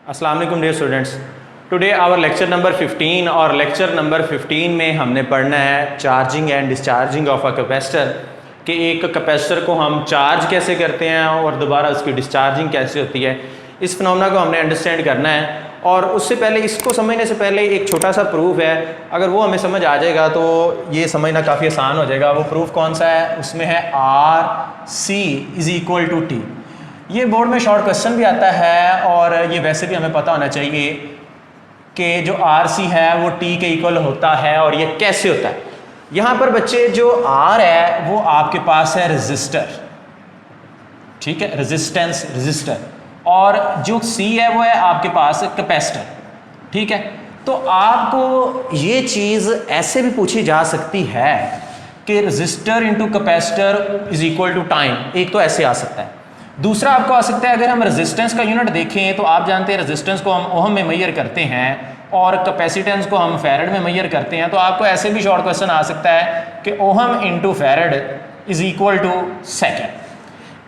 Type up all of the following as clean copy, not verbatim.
अस्सलाम वालेकुम dear students. Today our lecture number 15 और लेक्चर नंबर 15 में हमने पढ़ना है charging and discharging of a capacitor कि एक कैपेसिटर को हम चार्ज कैसे करते हैं और दोबारा उसकी डिस्चार्जिंग कैसे होती है। इस फिनोमेना को हमने अंडरस्टैंड करना है और उससे पहले इसको समझने से पहले एक छोटा सा प्रूफ है, अगर वो हमें समझ आ जाएगा तो ये समझना काफ़ी आसान हो जाएगा। वो प्रूफ कौन सा है? उसमें है RC is equal to T। ये बोर्ड में शॉर्ट क्वेश्चन भी आता है और ये वैसे भी हमें पता होना चाहिए कि जो RC है वो T के इक्वल होता है और ये कैसे होता है। यहाँ पर बच्चे जो R है वो आपके पास है रेजिस्टर, ठीक है, रेजिस्टेंस रेजिस्टर, और जो C है वो है आपके पास कैपेसिटर, ठीक है। तो आपको ये चीज़ ऐसे भी पूछी जा सकती है कि resistor into capacitor is equal to time, एक तो ऐसे आ सकता है। दूसरा आपको आ सकता है, अगर हम रेजिस्टेंस का यूनिट देखें तो आप जानते हैं रेजिस्टेंस को हम ओहम में मेजर करते हैं और कैपेसिटेंस को हम फैरड में मेजर करते हैं। तो आपको ऐसे भी शॉर्ट क्वेश्चन आ सकता है कि ohm into farad is equal to second,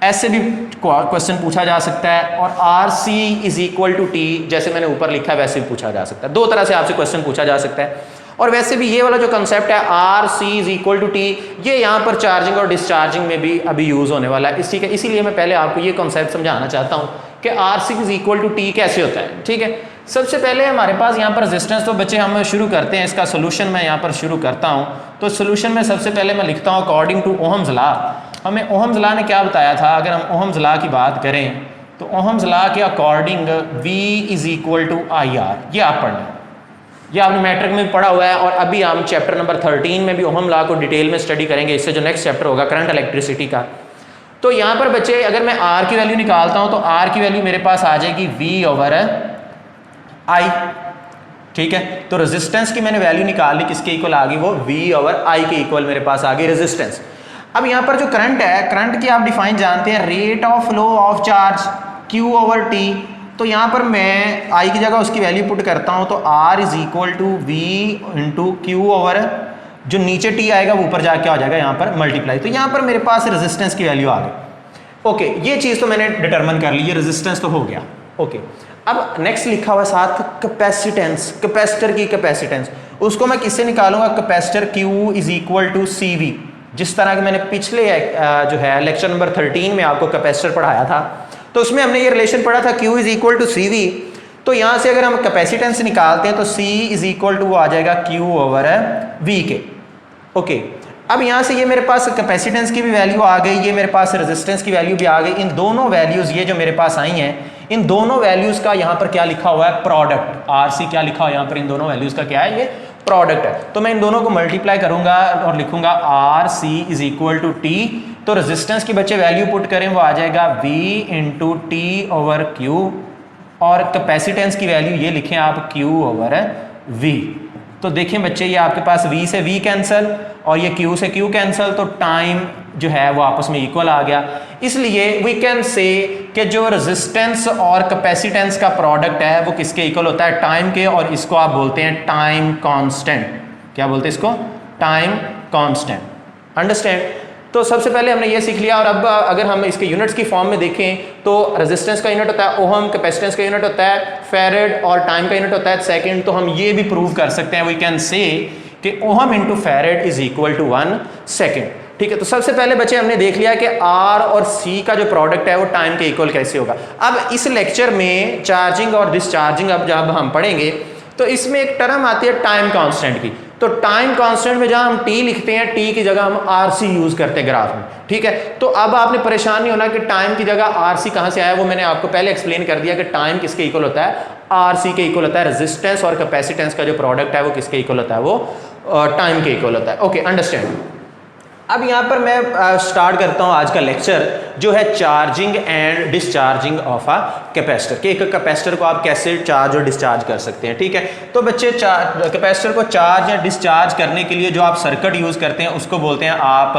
ऐसे भी क्वेश्चन पूछा जा सकता है। और RC is equal to T, जैसे मैंने ऊपर लिखा है वैसे भी पूछा जा सकता है। दो तरह से आपसे क्वेश्चन पूछा जा सकता है। और वैसे भी ये वाला जो कंसेप्ट है RC is equal to T, ये यहाँ पर चार्जिंग और डिस्चार्जिंग में भी अभी यूज़ होने वाला है। इसीलिए मैं पहले आपको ये कंसेप्ट समझाना चाहता हूँ कि RC is equal to T कैसे होता है, ठीक है। सबसे पहले हमारे पास यहाँ पर रेजिस्टेंस, तो बच्चे हम शुरू करते हैं इसका सोल्यूशन। मैं यहाँ पर शुरू करता हूँ तो सोल्यूशन में सबसे पहले मैं लिखता हूँ अकॉर्डिंग टू ओहम्स लॉ। हमें ओहम्स लॉ ने क्या बताया था? अगर हम ओहम्स लॉ की बात करें तो ओहम्स लॉ के according V is equal to IR, ये आप पढ़ लें, ये आपने मैट्रिक में भी पढ़ा हुआ है। और अभी हम चैप्टर नंबर 13 में भी ओहम लॉ को डिटेल में स्टडी करेंगे, इससे जो नेक्स्ट चैप्टर होगा करंट इलेक्ट्रिसिटी का। तो यहाँ पर बच्चे अगर मैं R की वैल्यू निकालता हूँ तो R की वैल्यू मेरे पास आ जाएगी V ओवर I, ठीक है। तो रेजिस्टेंस की मैंने वैल्यू निकाल ली, किसके इक्वल आ गई? वो V ओवर I के इक्वल मेरे पास आ गई रेजिस्टेंस। अब यहाँ पर जो करंट है, करंट की आप डिफाइन जानते हैं, rate of flow of charge Q over T। तो यहाँ पर मैं I की जगह उसकी वैल्यू पुट करता हूँ तो R is equal to V into Q over, जो नीचे T आएगा वो ऊपर जाके आ जाएगा यहाँ पर मल्टीप्लाई। तो यहाँ पर मेरे पास रेजिस्टेंस की वैल्यू आ गई। ओके, ये चीज़ तो मैंने डिटरमिन कर ली, ये रेजिस्टेंस तो हो गया। ओके, अब नेक्स्ट लिखा हुआ साथ कैपेसिटेंस, कैपेसिटर की कैपेसिटेंस, उसको मैं किससे निकालूंगा? Capacitor Q is equal to CV। जिस तरह के मैंने पिछले जो है लेक्चर नंबर 13 में आपको कैपेसिटर पढ़ाया था तो उसमें हमने ये रिलेशन पढ़ा था Q is equal to CV। तो यहाँ से अगर हम कैपेसिटेंस निकालते हैं तो C इज इक्वल टू वो आ जाएगा Q ओवर V के। ओके, अब यहाँ से ये मेरे पास कैपेसिटेंस की भी वैल्यू आ गई, ये मेरे पास रेजिस्टेंस की वैल्यू भी आ गई। इन दोनों वैल्यूज़ ये जो मेरे पास आई हैं, इन दोनों वैल्यूज़ का यहाँ पर क्या लिखा हुआ है? प्रोडक्ट। RC क्या लिखा हुआ है यहाँ पर? इन दोनों वैल्यूज़ का क्या है? ये प्रोडक्ट है। तो मैं इन दोनों को मल्टीप्लाई करूंगा और लिखूंगा RC is equal to T। तो रेजिस्टेंस की बच्चे वैल्यू पुट करें वो आ जाएगा V into T over Q, और कैपेसिटेंस की वैल्यू ये लिखें आप Q ओवर V। तो देखें बच्चे, ये आपके पास V से V कैंसिल और ये Q से Q कैंसिल, तो टाइम जो है वो आपस में इक्वल आ गया। इसलिए वी कैन से कि जो रेजिस्टेंस और कैपेसिटेंस का प्रोडक्ट है वो किसके इक्वल होता है? टाइम के। और इसको आप बोलते हैं टाइम कांस्टेंट। क्या बोलते हैं इसको? Time constant. अंडरस्टैंड? तो सबसे पहले हमने ये सीख लिया। और अब अगर हम इसके यूनिट्स की फॉर्म में देखें तो रेजिस्टेंस का यूनिट होता है ओहम, कैपेसिटेंस का यूनिट होता है फैरड और टाइम का यूनिट होता है सेकंड। तो हम ये भी प्रूव कर सकते हैं, वी कैन से कि ohm into farad is equal to 1 second, ठीक है। तो सबसे पहले बच्चे हमने देख लिया कि R और C का जो प्रोडक्ट है वो टाइम के इक्वल कैसे होगा। अब इस लेक्चर में चार्जिंग और डिस्चार्जिंग अब जब हम पढ़ेंगे तो इसमें एक टर्म आती है टाइम कांस्टेंट की। तो टाइम कांस्टेंट में जहां हम T लिखते हैं, T की जगह हम RC यूज करते हैं ग्राफ में, ठीक है। तो अब आपने परेशान नहीं होना कि टाइम की जगह RC कहां से आया। वो मैंने आपको पहले एक्सप्लेन कर दिया कि टाइम किसके इक्वल होता है? RC के इक्वल होता है। रेजिस्टेंस और कैपेसिटेंस का जो प्रोडक्ट है वो किसके इक्वल होता है? वो टाइम के इक्वल होता है। Okay, understand. अब यहाँ पर मैं स्टार्ट करता हूँ आज का लेक्चर जो है charging and discharging of a capacitor, कि एक कैपेसिटर को आप कैसे चार्ज और डिस्चार्ज कर सकते हैं, ठीक है। तो बच्चे कैपेसिटर को चार्ज या डिस्चार्ज करने के लिए जो आप सर्किट यूज करते हैं उसको बोलते हैं आप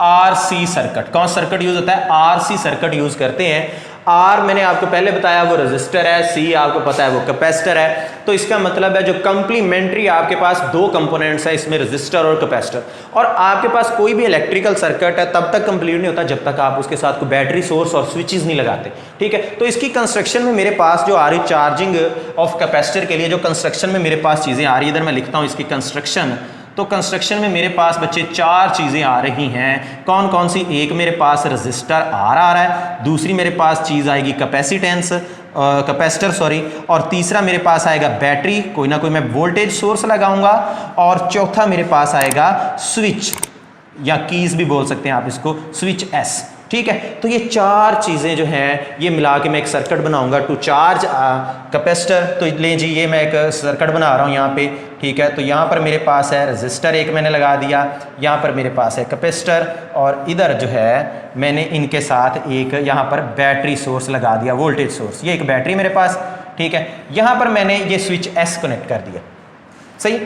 RC सर्किट। कौन सर्किट यूज होता है? RC सर्किट यूज करते हैं। आर मैंने आपको पहले बताया वो रजिस्टर है, सी आपको पता है वो कैपेसिटर है। तो इसका मतलब है जो कंप्लीमेंट्री आपके पास दो कंपोनेंट्स है इसमें, रजिस्टर और कैपेसिटर। और आपके पास कोई भी इलेक्ट्रिकल सर्किट है तब तक कंप्लीट नहीं होता जब तक आप उसके साथ कोई बैटरी सोर्स और स्विचेस नहीं लगाते, ठीक है। तो इसकी कंस्ट्रक्शन में मेरे पास जो आ रही चार्जिंग ऑफ कैपेसिटर के लिए जो कंस्ट्रक्शन में मेरे पास चीज़ें आ रही है, इधर मैं लिखता हूँ इसकी कंस्ट्रक्शन। तो कंस्ट्रक्शन में मेरे पास बच्चे चार चीज़ें आ रही हैं। कौन कौन सी? एक मेरे पास रजिस्टर आर आ रहा है, दूसरी मेरे पास चीज़ आएगी कैपेसिटर सॉरी, और तीसरा मेरे पास आएगा बैटरी, कोई ना कोई मैं वोल्टेज सोर्स लगाऊंगा, और चौथा मेरे पास आएगा स्विच या कीज भी बोल सकते हैं आप इसको, स्विच एस, ठीक है। तो ये चार चीज़ें जो हैं ये मिला के मैं एक सर्किट बनाऊंगा टू चार्ज कैपेसिटर। तो लें जी, ये मैं एक सर्किट बना रहा हूँ यहाँ पे, ठीक है। तो यहाँ पर मेरे पास है रजिस्टर एक मैंने लगा दिया, यहाँ पर मेरे पास है कैपेसिटर, और इधर जो है मैंने इनके साथ एक यहाँ पर बैटरी सोर्स लगा दिया, वोल्टेज सोर्स। ये एक बैटरी मेरे पास, ठीक है। यहाँ पर मैंने ये स्विच एस कनेक्ट कर दिया, सही।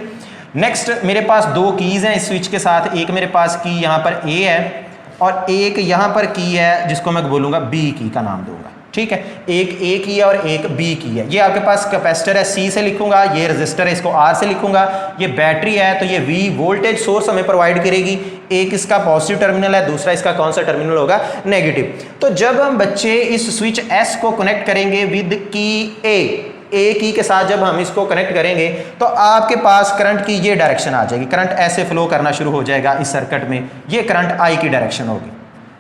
नेक्स्ट मेरे पास दो कीज़ हैं इस स्विच के साथ, एक मेरे पास की यहाँ पर ए है और एक यहाँ पर की है जिसको मैं बोलूँगा बी की का नाम दूंगा, ठीक है। एक ए की है और एक बी की है। ये आपके पास कैपेसिटर है, सी से लिखूंगा, ये रजिस्टर है, इसको आर से लिखूंगा, ये बैटरी है तो ये वी वोल्टेज सोर्स हमें प्रोवाइड करेगी। एक इसका पॉजिटिव टर्मिनल है, दूसरा इसका कौन सा टर्मिनल होगा? नेगेटिव। तो जब हम बच्चे इस स्विच एस को कनेक्ट करेंगे विद की ए की के साथ जब हम इसको कनेक्ट करेंगे तो आपके पास करंट की ये डायरेक्शन आ जाएगी, करंट ऐसे फ्लो करना शुरू हो जाएगा इस सर्किट में, ये करंट आई की डायरेक्शन होगी,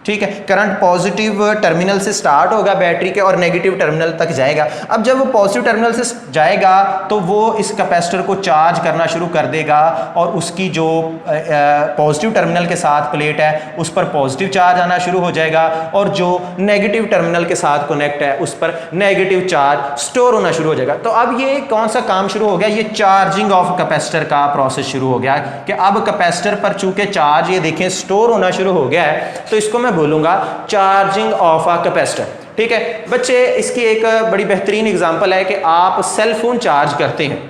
ठीक है। करंट पॉजिटिव टर्मिनल से स्टार्ट होगा बैटरी के और नेगेटिव टर्मिनल तक जाएगा। अब जब वो पॉजिटिव टर्मिनल से जाएगा तो वो इस कैपेसिटर को चार्ज करना शुरू कर देगा और उसकी जो पॉजिटिव टर्मिनल के साथ प्लेट है उस पर पॉजिटिव चार्ज आना शुरू हो जाएगा, और जो नेगेटिव टर्मिनल के साथ कनेक्ट है उस पर नेगेटिव चार्ज स्टोर होना शुरू हो जाएगा। तो अब ये कौन सा काम शुरू हो गया? ये चार्जिंग ऑफ कैपेसिटर का प्रोसेस शुरू हो गया कि अब कैपेसिटर पर चूंकि चार्ज ये देखें स्टोर होना शुरू हो गया है, तो इसको मैं बोलूंगा चार्जिंग ऑफ अ कैपेसिटर, ठीक है। बच्चे इसकी एक बड़ी बेहतरीन एग्जांपल है कि आप सेल फोन चार्ज करते हैं,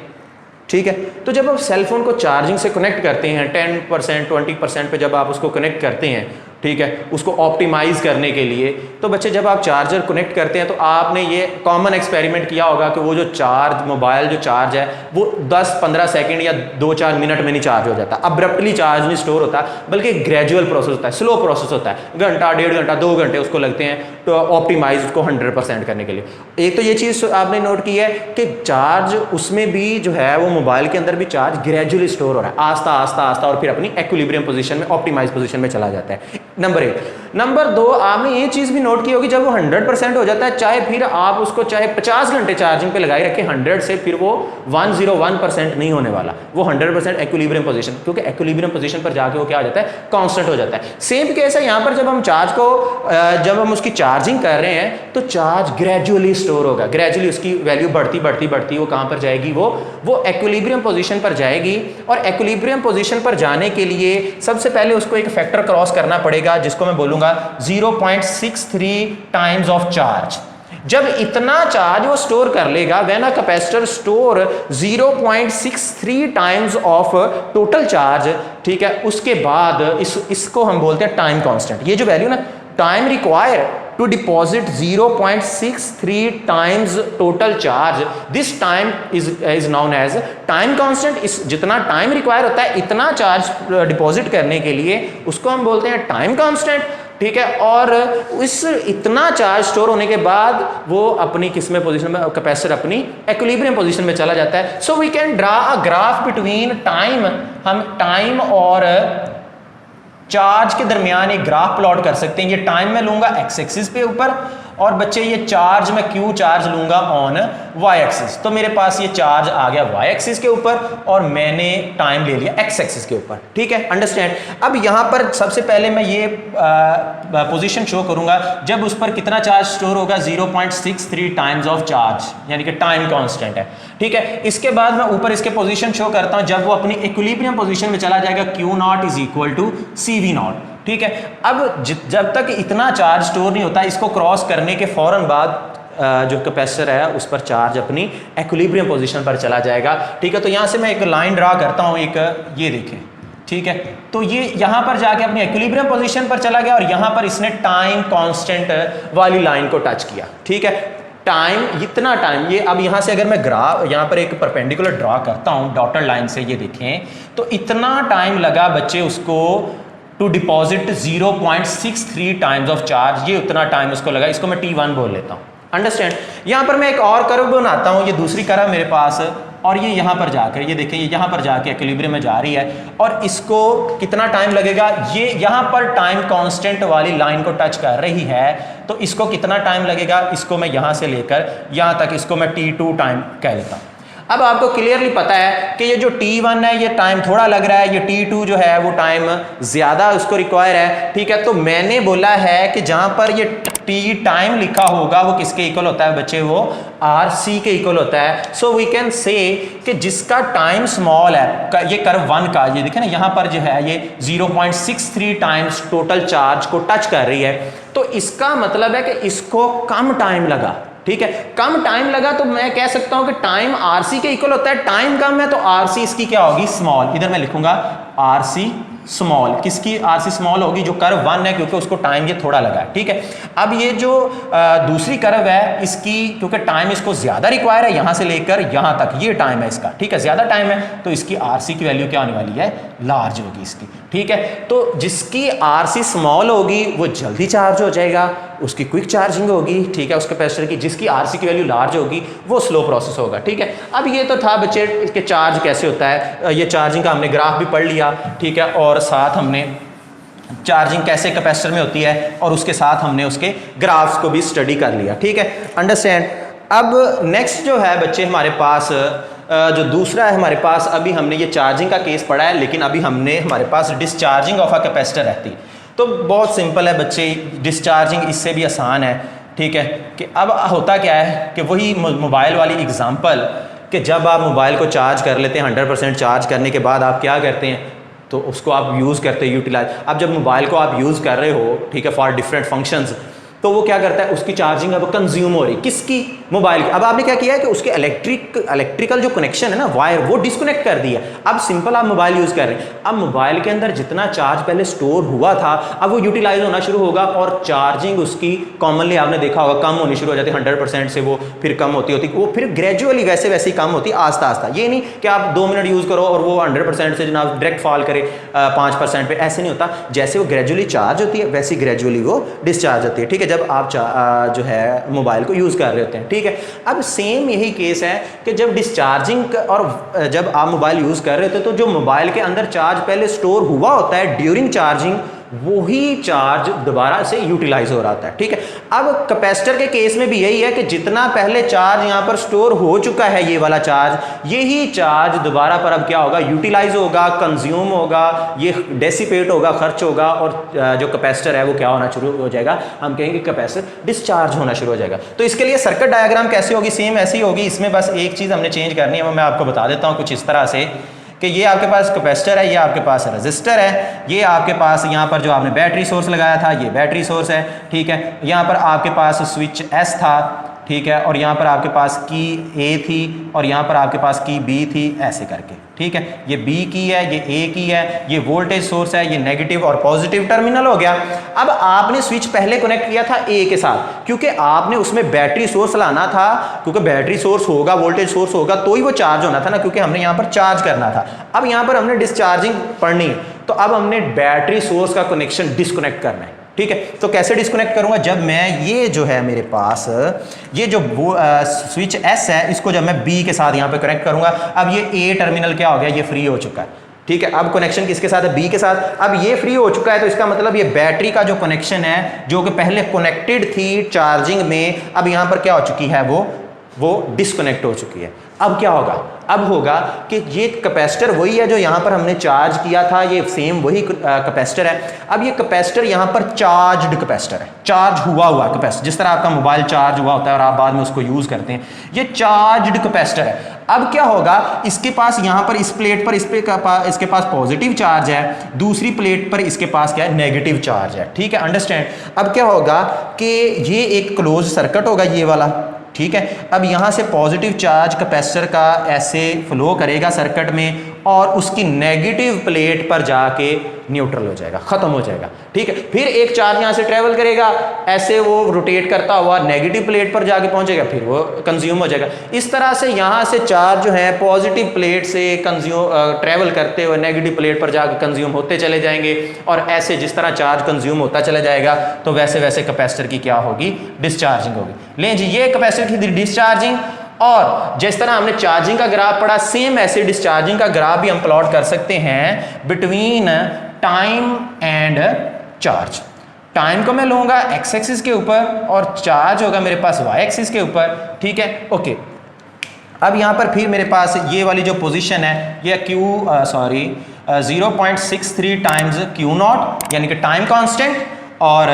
ठीक है। तो जब आप सेल फोन को चार्जिंग से कनेक्ट करते हैं 10% 20% पे जब आप उसको कनेक्ट करते हैं, ठीक है, उसको ऑप्टिमाइज करने के लिए, तो बच्चे जब आप चार्जर कनेक्ट करते हैं तो आपने ये कॉमन एक्सपेरिमेंट किया होगा कि वो जो चार्ज मोबाइल जो चार्ज है वो 10-15 सेकंड या 2-4 मिनट में नहीं चार्ज हो जाता, अब्रप्टली चार्ज नहीं स्टोर होता, बल्कि ग्रेजुअल प्रोसेस होता है, स्लो प्रोसेस होता है। घंटा, 1.5 घंटा, 2 घंटे उसको लगते हैं तो ऑप्टिमाइज उसको 100% करने के लिए। एक तो ये चीज़ आपने नोट की है कि चार्ज उसमें भी जो है वो मोबाइल के अंदर भी चार्ज ग्रेजुअली स्टोर हो रहा है, आस्ता आस्ता आस्ता, और फिर अपनी एक्विलिब्रियम पोजीशन में, ऑप्टिमाइज पोजीशन में चला जाता है। नंबर 1। नंबर 2, आपने ये चीज़ भी नोट की होगी जब वो 100% हो जाता है, चाहे फिर आप उसको चाहे 50 घंटे चार्जिंग पे लगाए रखें 100 से, फिर वो 101% नहीं होने वाला, वो 100% एक्विलिब्रियम पोजीशन, क्योंकि एक्विलिब्रियम पोजीशन पर जाके वो क्या हो जाता है? कांस्टेंट हो जाता है। सेम केस है यहाँ पर, जब हम चार्ज को जब हम उसकी चार्जिंग कर रहे हैं तो चार्ज ग्रेजुअली स्टोर होगा, ग्रेजुअली उसकी वैल्यू बढ़ती बढ़ती बढ़ती वो कहाँ पर जाएगी? वो एक्विलिब्रियम पोजीशन पर जाएगी। और एक्विलिब्रियम पोजीशन पर जाने के लिए सबसे पहले उसको एक फैक्टर क्रॉस करना पड़ेगा जिसको मैं बोलूंगा 0.63 टाइम्स ऑफ चार्ज। जब इतना चार्ज वो स्टोर कर लेगा, when a capacitor store 0.63 times of total charge, ठीक है, उसके बाद इसको हम बोलते हैं टाइम कांस्टेंट। ये जो वैल्यू ना, time require to deposit 0.63 times total charge, this time is known as time constant. इस जितना टाइम रिक्वायर होता है इतना चार्ज डिपॉजिट करने के लिए उसको हम बोलते हैं टाइम कांस्टेंट, ठीक है। और इस इतना चार्ज स्टोर होने के बाद वो अपनी किस में पोजीशन में, कैपेसिटर अपनी एक्विलिब्रियम पोजीशन में चला जाता है। So we can draw a graph between time, हम टाइम और चार्ज के दरमियान एक ग्राफ प्लॉट कर सकते हैं। ये टाइम में लूंगा एक्स एक्सिस पे ऊपर, और बच्चे ये चार्ज मैं क्यू चार्ज लूंगा ऑन वाई एक्सिस। तो मेरे पास ये चार्ज आ गया वाई एक्सिस के ऊपर और मैंने टाइम ले लिया एक्स एक्सिस के ऊपर, ठीक है, अंडरस्टैंड। अब यहाँ पर सबसे पहले मैं ये पोजीशन शो करूंगा जब उस पर कितना चार्ज स्टोर होगा, 0.63 टाइम्स ऑफ चार्ज, यानी कि टाइम कांस्टेंट है, ठीक है। इसके बाद मैं ऊपर इसके पोजीशन शो करता हूं जब वो अपनी इक्विलिब्रियम पोजीशन में चला जाएगा, Q0 is equal to CV0, ठीक है। अब जब तक इतना चार्ज स्टोर नहीं होता, इसको क्रॉस करने के फौरन बाद जो कैपेसिटर है उस पर चार्ज अपनी एक्विलिब्रियम पोजीशन पर चला जाएगा, ठीक है। तो यहाँ से मैं एक लाइन ड्रा करता हूँ, एक ये देखें, ठीक है। तो ये यहाँ पर जाके अपनी इक्विलिब्रियम पोजीशन पर चला गया और यहाँ पर इसने टाइम कांस्टेंट वाली लाइन को टच किया, ठीक है। टाइम, इतना टाइम, ये अब यहाँ से अगर मैं ग्राफ यहाँ पर एक परपेंडिकुलर ड्रा करता हूँ डॉटेड लाइन से, ये देखें तो इतना टाइम लगा बच्चे उसको to deposit 0.63 times of charge, ये उतना टाइम उसको लगा। इसको मैं T1 बोल लेता हूँ, अंडरस्टैंड। यहाँ पर मैं एक और कर्व बनाता हूँ, ये दूसरी कर्व मेरे पास, और ये यहाँ पर जाकर, ये देखें, ये यहाँ पर जाके इक्विलिब्रियम में जा रही है और इसको कितना टाइम लगेगा, ये यहाँ पर टाइम कांस्टेंट वाली लाइन को टच कर रही है तो इसको कितना टाइम लगेगा, इसको मैं यहाँ से लेकर यहाँ तक इसको मैं T2 टाइम कह लेता हूँ। अब आपको क्लियरली पता है कि ये जो T1 है ये टाइम थोड़ा लग रहा है, ये T2 जो है वो टाइम ज़्यादा उसको रिक्वायर है, ठीक है। तो मैंने बोला है कि जहाँ पर ये T टाइम लिखा होगा वो किसके इक्वल होता है बच्चे, वो RC के इक्वल होता है। सो वी कैन से कि जिसका टाइम स्मॉल है, ये कर्व 1 का, ये देखें ना यहाँ पर जो है ये 0.63 टाइम्स टोटल चार्ज को टच कर रही है, तो इसका मतलब है कि इसको कम टाइम लगा, ठीक है। कम टाइम लगा तो मैं कह सकता हूं कि टाइम RC के इक्वल होता है, टाइम कम है तो RC इसकी क्या होगी, स्मॉल। इधर मैं लिखूंगा RC स्मॉल, किसकी RC स्मॉल होगी, जो कर्व 1 है, क्योंकि उसको टाइम ये थोड़ा लगा है, ठीक है। अब ये जो दूसरी कर्व है इसकी, क्योंकि टाइम इसको ज्यादा रिक्वायर है, यहां से लेकर यहां तक ये टाइम है इसका, ठीक है, ज्यादा टाइम है, तो इसकी RC की वैल्यू क्या होने वाली है, लार्ज होगी इसकी, ठीक है। तो जिसकी RC स्मॉल होगी वो जल्दी चार्ज हो जाएगा, उसकी क्विक चार्जिंग होगी, ठीक है, उस कैपेसिटर की। जिसकी RC की वैल्यू लार्ज होगी वो स्लो प्रोसेस होगा, ठीक है। अब ये तो था बच्चे इसके चार्ज कैसे होता है, ये चार्जिंग का हमने ग्राफ भी पढ़ लिया, ठीक है, और साथ हमने चार्जिंग कैसे कैपेसिटर में होती है और उसके साथ हमने उसके ग्राफ्स को भी स्टडी कर लिया, ठीक है, अंडरस्टैंड। अब नेक्स्ट जो है बच्चे हमारे पास जो दूसरा है हमारे पास, अभी हमने ये चार्जिंग का केस पढ़ा है, लेकिन अभी हमने हमारे पास डिस्चार्जिंग ऑफ अ कैपेसिटर रहती है। तो बहुत सिंपल है बच्चे, डिस्चार्जिंग इससे भी आसान है, ठीक है। कि अब होता क्या है कि वही मोबाइल वाली एग्जांपल, कि जब आप मोबाइल को चार्ज कर लेते हैं 100% चार्ज करने के बाद आप क्या करते हैं, तो उसको आप यूज़ करते हैं, यूटिलाइज। अब जब मोबाइल को आप यूज़ कर रहे हो, ठीक है, फॉर डिफरेंट फंक्शंस, तो वो क्या करता है, उसकी चार्जिंग अब कंज्यूम हो रही, किसकी, मोबाइल की। अब आपने क्या किया है कि उसके इलेक्ट्रिकल जो कनेक्शन है ना, वायर, वो डिस्कनेक्ट कर दिया। अब सिंपल आप मोबाइल यूज़ कर रहे हैं, अब मोबाइल के अंदर जितना चार्ज पहले स्टोर हुआ था अब वो यूटिलाइज होना शुरू होगा और चार्जिंग उसकी कॉमनली आपने देखा होगा कम होनी शुरू हो जाती है, 100% से वो फिर कम होती वो फिर ग्रेजुअली वैसे वैसे ही कम होती, आस्ता आस्ता। ये नहीं कि आप 2 मिनट यूज़ करो और वो 100% से जनाब डायरेक्ट फॉल करे 5% पे, ऐसे नहीं होता। जैसे वो ग्रेजुअली चार्ज होती है वैसे ग्रेजुअली वो डिस्चार्ज होती है, ठीक है, जब आप जो है मोबाइल को यूज़ कर रहे होते हैं, ठीक है। अब सेम यही केस है कि जब डिस्चार्जिंग और जब आप मोबाइल यूज़ कर रहे होते हैं तो जो मोबाइल के अंदर चार्ज पहले स्टोर हुआ होता है ड्यूरिंग चार्जिंग, वही चार्ज दोबारा से यूटिलाइज हो रहा है, ठीक है। अब कैपेसिटर के केस में भी यही है कि जितना पहले चार्ज यहाँ पर स्टोर हो चुका है, ये वाला चार्ज, यही चार्ज दोबारा पर अब क्या होगा, यूटिलाइज होगा, कंज्यूम होगा, ये डेसिपेट होगा, खर्च होगा, और जो कैपेसिटर है वो क्या होना शुरू हो जाएगा, हम कहेंगे कैपेसिटर डिस्चार्ज होना शुरू हो जाएगा। तो इसके लिए सर्किट डायग्राम कैसी होगी, सेम ऐसी होगी। इसमें बस एक चीज़ हमने चेंज करनी है, वो मैं आपको बता देता हूँ कुछ इस तरह से कि ये आपके पास कैपेसिटर है, ये आपके पास रेजिस्टर है, ये आपके पास यहाँ पर जो आपने बैटरी सोर्स लगाया था ये बैटरी सोर्स है, ठीक है। यहाँ पर आपके पास स्विच एस था, ठीक है, और यहाँ पर आपके पास की ए थी और यहाँ पर आपके पास की बी थी, ऐसे करके, ठीक है। ये बी की है, ये ए की है, ये वोल्टेज सोर्स है, ये नेगेटिव और पॉजिटिव टर्मिनल हो गया। अब आपने स्विच पहले कनेक्ट किया था ए के साथ, क्योंकि आपने उसमें बैटरी सोर्स लाना था, क्योंकि बैटरी सोर्स होगा, वोल्टेज सोर्स होगा तो ही वो चार्ज होना था ना, क्योंकि हमने यहाँ पर चार्ज करना था। अब यहाँ पर हमने डिस्चार्जिंग पढ़नी, तो अब हमने बैटरी सोर्स का कनेक्शन डिस्कनेक्ट करना है, ठीक है। तो कैसे डिस्कनेक्ट करूंगा, जब मैं ये जो है मेरे पास ये जो स्विच एस है इसको जब मैं बी के साथ यहाँ पे कनेक्ट करूंगा, अब ये ए टर्मिनल क्या हो गया, ये फ्री हो चुका है, ठीक है। अब कनेक्शन किसके साथ है, बी के साथ। अब ये फ्री हो चुका है तो इसका मतलब ये बैटरी का जो कनेक्शन है, जो कि पहले कनेक्टेड थी चार्जिंग में, अब यहाँ पर क्या हो चुकी है, वो डिस्कनेक्ट हो चुकी है। अब क्या होगा, अब होगा कि ये कैपेसिटर वही है जो यहाँ पर हमने चार्ज किया था, ये सेम वही कैपेसिटर है। अब ये कैपेसिटर यहाँ पर चार्ज्ड कैपेसिटर है, चार्ज हुआ कैपेसिटर, जिस तरह आपका मोबाइल चार्ज हुआ होता है और आप बाद में उसको यूज़ करते हैं, ये चार्ज्ड कैपेसिटर है। अब क्या होगा, इसके पास यहाँ पर इस प्लेट पर इसके पास पॉजिटिव चार्ज है, दूसरी प्लेट पर इसके पास क्या है, नेगेटिव चार्ज है, ठीक है, अंडरस्टैंड। अब क्या होगा कि ये एक क्लोज सर्किट होगा ये वाला, ठीक है। अब यहाँ से पॉजिटिव चार्ज कैपेसिटर का ऐसे फ्लो करेगा सर्किट में और उसकी नेगेटिव प्लेट पर जाके न्यूट्रल हो जाएगा, खत्म हो जाएगा, ठीक है। फिर एक चार्ज यहाँ से ट्रेवल करेगा, ऐसे वो रोटेट करता हुआ नेगेटिव प्लेट पर जाके पहुंचेगा, फिर वो कंज्यूम हो जाएगा। इस तरह से यहाँ से चार्ज जो है पॉजिटिव प्लेट से ट्रेवल करते हुए नेगेटिव प्लेट पर जाके कंज्यूम होते चले जाएंगे और ऐसे जिस तरह चार्ज कंज्यूम होता चला जाएगा तो वैसे वैसे कैपेसिटर की क्या होगी, डिस्चार्जिंग होगी। लें जी, ये कैपेसिटर की डिस्चार्जिंग, और जिस तरह हमने चार्जिंग का ग्राफ पढ़ा सेम ऐसे डिस्चार्जिंग का ग्राफ भी हम प्लॉट कर सकते हैं between time and charge. Time को मैं लूंगा एक्स एक्सिस के ऊपर और चार्ज होगा मेरे पास वाई एक्सिस के ऊपर, ठीक है, ओके। अब यहाँ पर फिर मेरे पास ये वाली जो पोजीशन है ये 0.63 टाइम्स क्यू नॉट यानी कि टाइम कांस्टेंट, और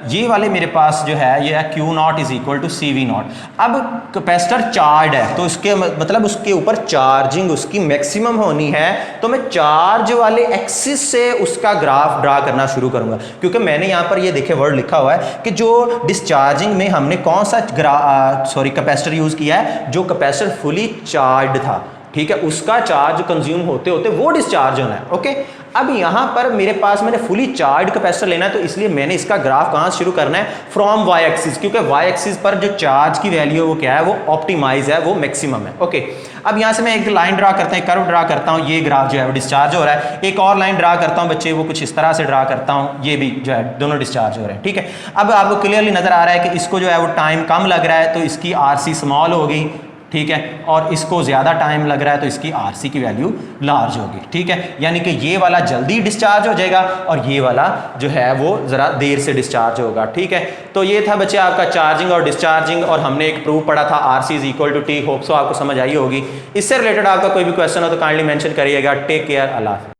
ये वाले मेरे पास जो है ये Q not is equal to C V not. अब कैपेसिटर चार्ज है तो इसके मतलब उसके ऊपर चार्जिंग उसकी मैक्सिमम होनी है, तो मैं चार्ज वाले एक्सिस से उसका ग्राफ ड्रा करना शुरू करूंगा, क्योंकि मैंने यहाँ पर ये देखे वर्ड लिखा हुआ है कि जो डिस्चार्जिंग में हमने कौन सा कैपेसिटर यूज किया है, जो कैपेसिटर फुली चार्ज था, ठीक है, उसका चार्ज कंज्यूम होते होते वो डिस्चार्ज होना है, ओके। अब यहाँ पर मेरे पास मैंने फुली चार्ज कैपेसिटर लेना है, तो इसलिए मैंने इसका ग्राफ कहाँ शुरू करना है, फ्रॉम वाई एक्सिस, क्योंकि वाई एक्सिस पर जो चार्ज की वैल्यू है वो क्या है, वो ऑप्टिमाइज है, वो मैक्सिमम है, ओके। अब यहाँ से मैं एक लाइन ड्रा करता हूँ, कर्व ड्रा करता हूँ, ये ग्राफ जो है वो डिस्चार्ज हो रहा है। एक और लाइन ड्रा करता हूँ बच्चे, वो कुछ इस तरह से ड्रा करता हूँ, ये भी जो है दोनों डिस्चार्ज हो रहे हैं, ठीक है। अब आपको क्लियरली नजर आ रहा है कि इसको जो है वो टाइम कम लग रहा है तो इसकी आरसी स्मॉल होगी, ठीक है, और इसको ज़्यादा टाइम लग रहा है तो इसकी आरसी की वैल्यू लार्ज होगी, ठीक है। यानी कि ये वाला जल्दी डिस्चार्ज हो जाएगा और ये वाला जो है वो ज़रा देर से डिस्चार्ज होगा, ठीक है। तो ये था बच्चे आपका चार्जिंग और डिस्चार्जिंग, और हमने एक प्रूफ पढ़ा था RC is equal to T. Hope so आपको समझ आई होगी। इससे रिलेटेड आपका कोई भी क्वेश्चन हो तो काइंडली मेंशन करिएगा। टेक केयर, अल्लाह हाफ़िज़।